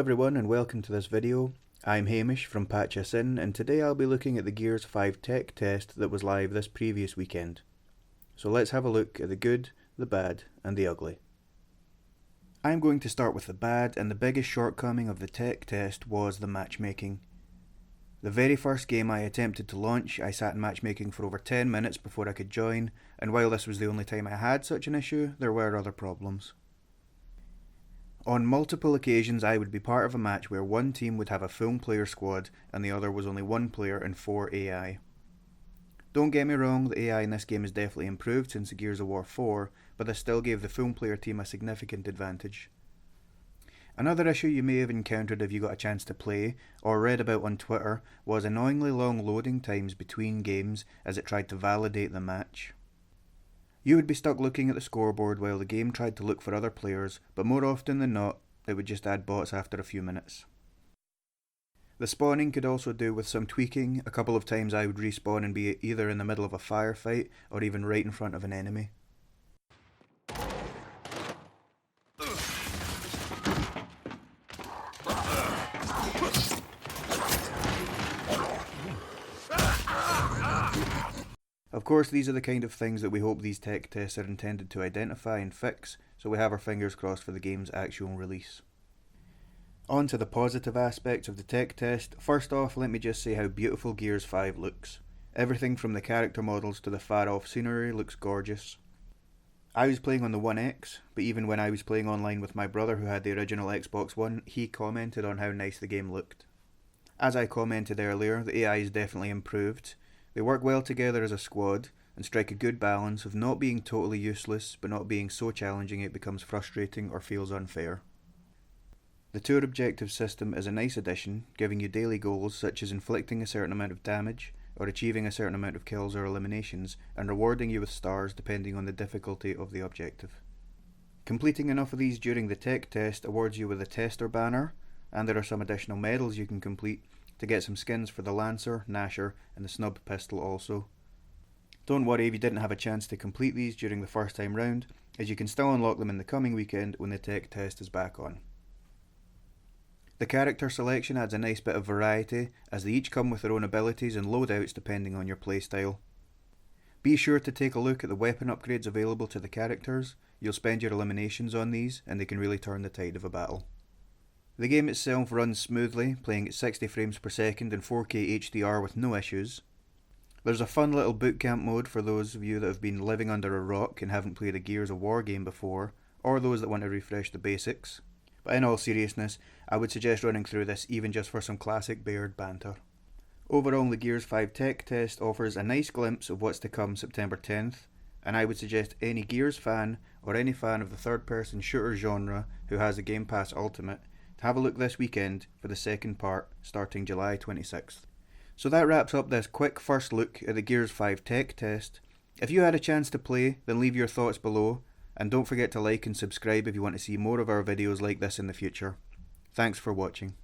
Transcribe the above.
everyone and welcome to this video. I'm Hamish from Patch Us In, and today I'll be looking at the Gears 5 tech test that was live this previous weekend. So let's have a look at the good, the bad and the ugly. I'm going to start with the bad, and the biggest shortcoming of the tech test was the matchmaking. The very first game I attempted to launch, I sat in matchmaking for over 10 minutes before I could join, and while this was the only time I had such an issue, there were other problems. On multiple occasions I would be part of a match where one team would have a full player squad and the other was only one player and 4 AI. Don't get me wrong, the AI in this game is definitely improved since Gears of War 4, but this still gave the full player team a significant advantage. Another issue you may have encountered if you got a chance to play, or read about on Twitter, was annoyingly long loading times between games as it tried to validate the match. You would be stuck looking at the scoreboard while the game tried to look for other players, but more often than not, it would just add bots after a few minutes. The spawning could also do with some tweaking. A couple of times I would respawn and be either in the middle of a firefight or even right in front of an enemy. Of course, these are the kind of things that we hope these tech tests are intended to identify and fix, so we have our fingers crossed for the game's actual release. On to the positive aspects of the tech test. First off, let me just say how beautiful Gears 5 looks. Everything from the character models to the far off scenery looks gorgeous. I was playing on the One X, but even when I was playing online with my brother who had the original Xbox One, he commented on how nice the game looked. As I commented earlier, the AI is definitely improved. They work well together as a squad and strike a good balance of not being totally useless but not being so challenging it becomes frustrating or feels unfair. The tour objective system is a nice addition, giving you daily goals such as inflicting a certain amount of damage or achieving a certain amount of kills or eliminations, and rewarding you with stars depending on the difficulty of the objective. Completing enough of these during the tech test awards you with a tester banner, and there are some additional medals you can complete to get some skins for the Lancer, Gnasher and the Snub Pistol also. Don't worry if you didn't have a chance to complete these during the first time round, as you can still unlock them in the coming weekend when the tech test is back on. The character selection adds a nice bit of variety, as they each come with their own abilities and loadouts depending on your playstyle. Be sure to take a look at the weapon upgrades available to the characters. You'll spend your eliminations on these and they can really turn the tide of a battle. The game itself runs smoothly, playing at 60 frames per second and 4K HDR with no issues. There's a fun little bootcamp mode for those of you that have been living under a rock and haven't played a Gears of War game before, or those that want to refresh the basics. But in all seriousness, I would suggest running through this even just for some classic Baird banter. Overall, the Gears 5 tech test offers a nice glimpse of what's to come September 10th, and I would suggest any Gears fan or any fan of the third-person shooter genre who has a Game Pass Ultimate to have a look this weekend for the second part starting July 26th. So that wraps up this quick first look at the Gears 5 tech test. If you had a chance to play, then leave your thoughts below, and don't forget to like and subscribe if you want to see more of our videos like this in the future. Thanks for watching.